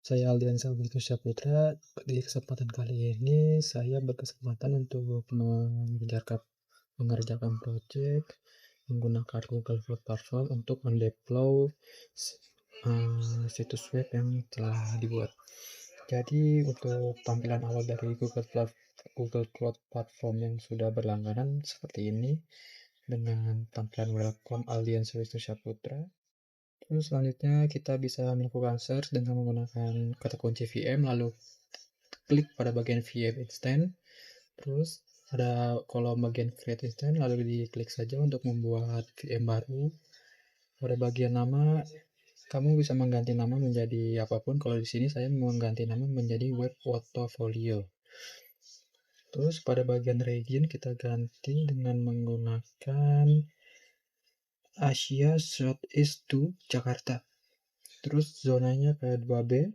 Saya Aldiansa Wisnu Putra. Di kesempatan kali ini saya berkesempatan untuk mengerjakan proyek menggunakan Google Cloud Platform untuk mendeploy situs web yang telah dibuat. Jadi untuk tampilan awal dari Google Cloud Platform yang sudah berlangganan seperti ini dengan tampilan welcome Aldiansa Wisnu Putra. Terus selanjutnya kita bisa melakukan search dengan menggunakan kata kunci VM, lalu klik pada bagian VM Instance. Terus ada kolom bagian Create Instance, lalu diklik saja untuk membuat VM baru. Pada bagian nama, kamu bisa mengganti nama menjadi apapun. Kalau di sini saya mengganti nama menjadi Web Portfolio. Terus pada bagian region kita ganti dengan menggunakan Asia Southeast to Jakarta. Terus zonanya kayak 2B.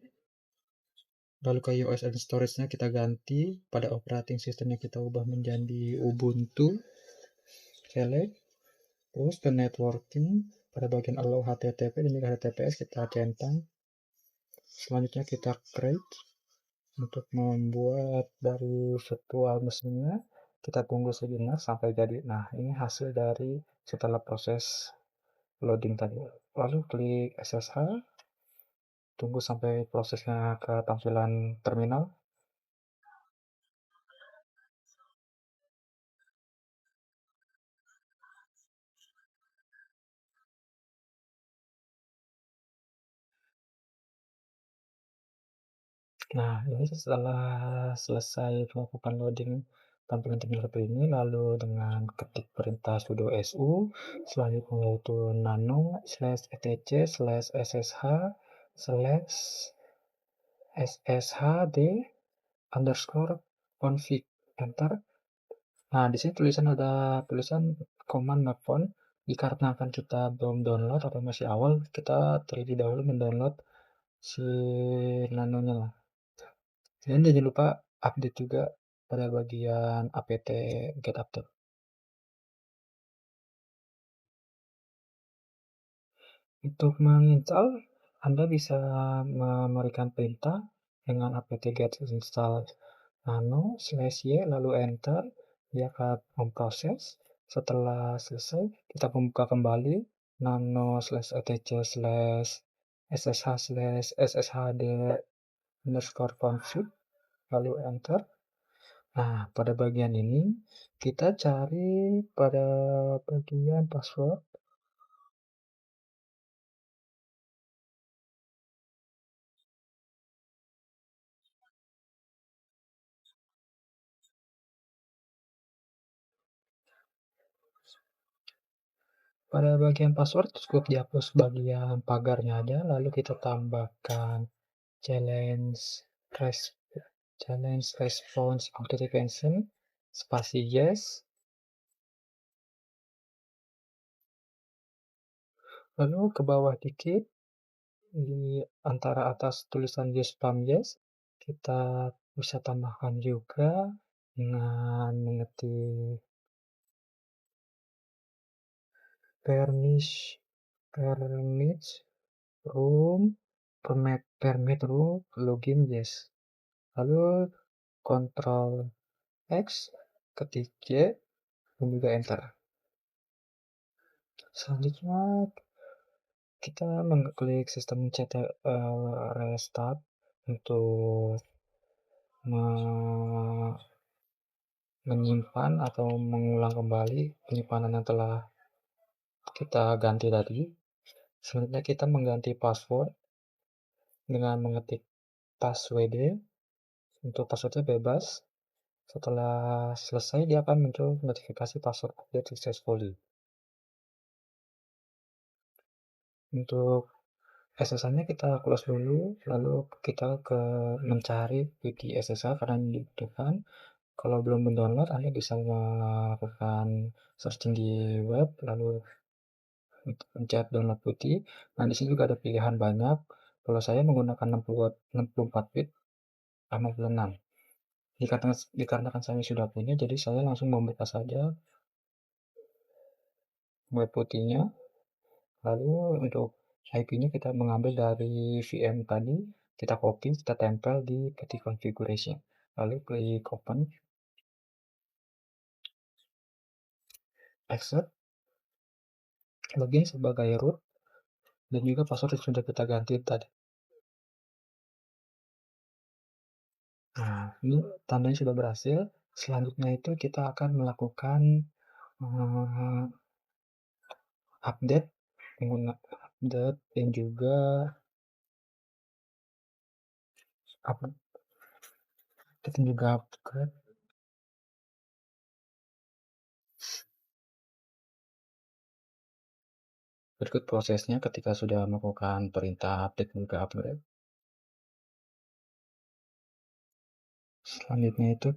Lalu ke OS and storage-nya kita ganti, pada operating system-nya kita ubah menjadi Ubuntu. Select. Terus ke networking, pada bagian allow HTTP dan juga HTTPS kita centang. Selanjutnya kita create untuk membuat dari virtual mesinnya. Kita tunggu sejenak sampai jadi. Nah, ini hasil dari setelah proses loading tadi. Lalu klik SSH, tunggu sampai prosesnya ke tampilan terminal. Nah, ini setelah selesai melakukan loading tampilan terminal seperti ini, lalu dengan ketik perintah sudo su, selanjutnya yaitu nano /etc /ssh /sshd_config, enter. Nah, di sini ada tulisan command phone. Dikarenakan kita belum download atau masih awal, kita terlebih dahulu mendownload si nanonya lah. Dan jangan lupa update juga pada bagian apt get update. Untuk menginstal, Anda bisa memberikan perintah dengan apt get install nano/y lalu enter. Dia akan memproses. Setelah selesai, kita membuka kembali nano/etc/ssh/sshd_config lalu enter. Nah, pada bagian ini kita cari pada bagian password. Pada bagian password cukup dihapus bagian pagarnya aja, lalu kita tambahkan challenge response authentication spasi yes. Lalu ke bawah dikit di antara atas tulisan use spam yes, kita bisa tambahkan juga dengan mengetik permit room login yes. Lalu Ctrl X, ketik Y, dan juga enter. Selanjutnya kita mengklik sistem restart untuk menyimpan atau mengulang kembali penyimpanan yang telah kita ganti tadi. Selanjutnya kita mengganti password dengan mengetik passwd. Untuk passwordnya bebas. Setelah selesai, dia akan muncul notifikasi password update successfully. Untuk SSH-nya kita close dulu, lalu kita mencari wiki SSH karena dibutuhkan. Kalau belum mendownload, Anda bisa melakukan searching di web, lalu pencet download putih. Nah, di sini juga ada pilihan banyak. Kalau saya menggunakan 64 bit 66. Dikarenakan saya sudah punya, jadi saya langsung membuka saja web putihnya. Lalu untuk IP-nya kita mengambil dari VM tadi Kita copy, kita tempel di peti configuration. Lalu klik open, accept, login sebagai root, dan juga password yang sudah kita ganti tadi. Nah, ini tandanya sudah berhasil. Selanjutnya itu kita akan melakukan update, update dan juga upgrade. Berikut prosesnya ketika sudah melakukan perintah update dan juga upgrade. Selanjutnya itu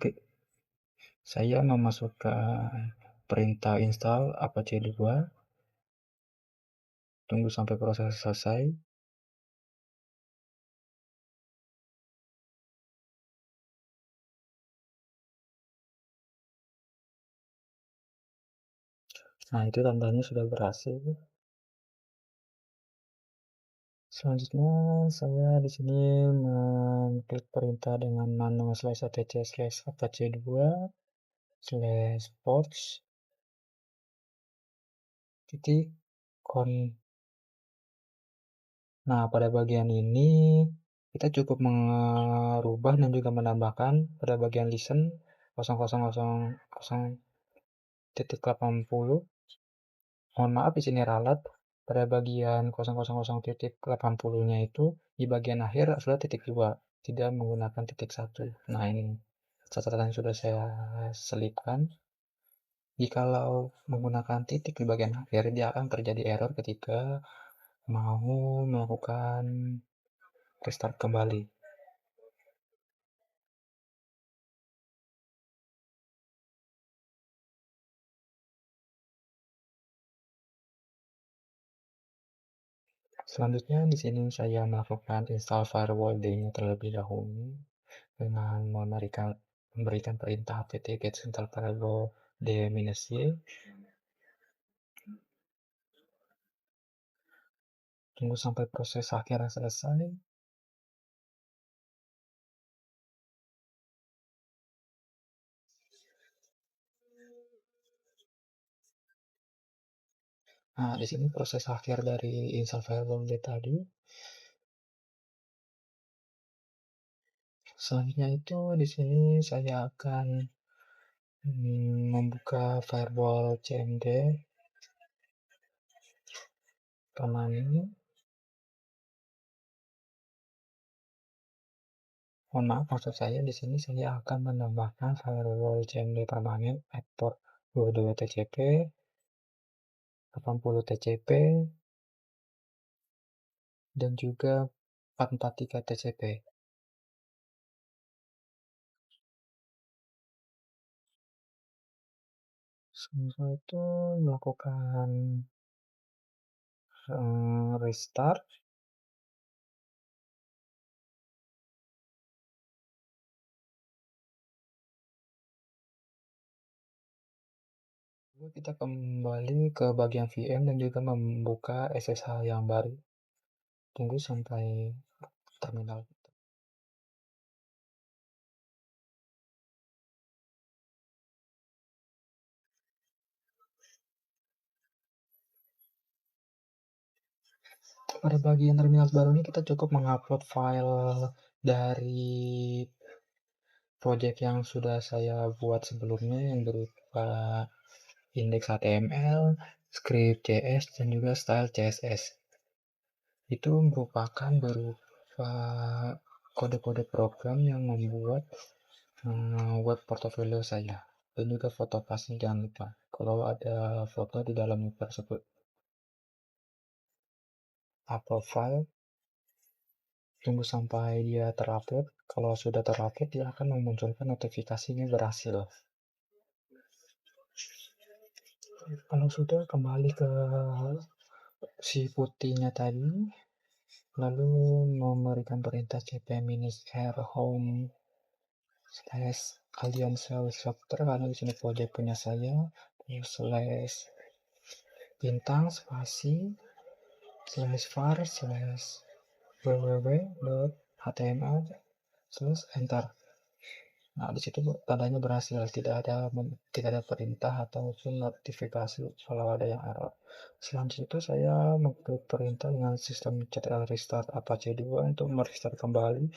saya memasukkan perintah install apache 2. Tunggu sampai proses selesai. Nah, itu tandanya sudah berhasil. Selanjutnya saya di sini mengklik perintah dengan nano /atc /apache 2 /ports titik con. Nah, pada bagian ini kita cukup merubah dan juga menambahkan pada bagian listen 0000.80. Mohon maaf di sini ralat. Pada bagian 000.80-nya itu di bagian akhir sudah titik 2, tidak menggunakan titik 1. Nah, ini catatan yang sudah saya selipkan. Jikalau menggunakan titik di bagian akhir, dia akan terjadi error ketika mau melakukan restart kembali. Selanjutnya di sini saya melakukan install firewall D-nya terlebih dahulu dengan memberikan perintah apt get install firewall d-y. Tunggu sampai proses akhirnya selesai. Nah, di sini proses akhir dari install firewall D tadi. Selanjutnya itu di sini saya akan membuka firewall cmd command ini. Mohon maaf, maksud saya di sini saya akan menambahkan firewall cmd permanen at port 22 TCP, 80 TCP, dan juga 443 TCP. Setelah itu melakukan restart. Lalu kita kembali ke bagian VM dan juga membuka SSH yang baru. Tunggu sampai terminal. Pada bagian terminal baru ini kita cukup mengupload file dari project yang sudah saya buat sebelumnya yang berupa index HTML, script JS, dan juga style CSS. Itu merupakan berupa kode-kode program yang membuat web portfolio saya. Dan juga foto pasnya jangan lupa kalau ada foto di dalam web tersebut. Upload file, tunggu sampai dia terupload. Kalau sudah terupload, dia akan memunculkan notifikasinya berhasil. Kalau sudah, kembali ke si putihnya tadi, lalu memberikan perintah cp-r home / alien shell software, karena di sini project punya saya, slash bintang spasi /var /www html/enter. Nah, di situ tandanya berhasil, tidak ada perintah ataupun notifikasi kalau ada yang error. Selanjutnya itu saya mengklik perintah dengan sistem ctl restart Apache 2 untuk merestart kembali.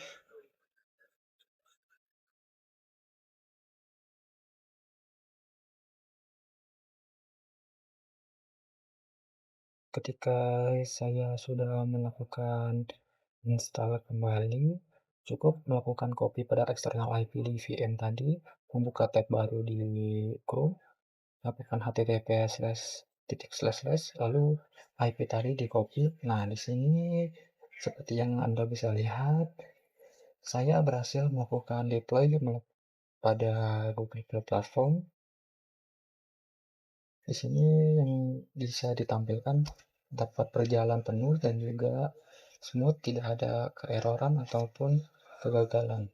Ketika saya sudah melakukan install kembali, cukup melakukan copy pada eksternal IP di VM tadi, membuka tab baru di Chrome, lakukan https:// lalu IP tadi di copy. Nah, di sini seperti yang Anda bisa lihat, saya berhasil melakukan deploy pada Google Cloud Platform. Di sini yang bisa ditampilkan dapat berjalan penuh dan juga smooth, tidak ada keeroran ataupun kegagalan.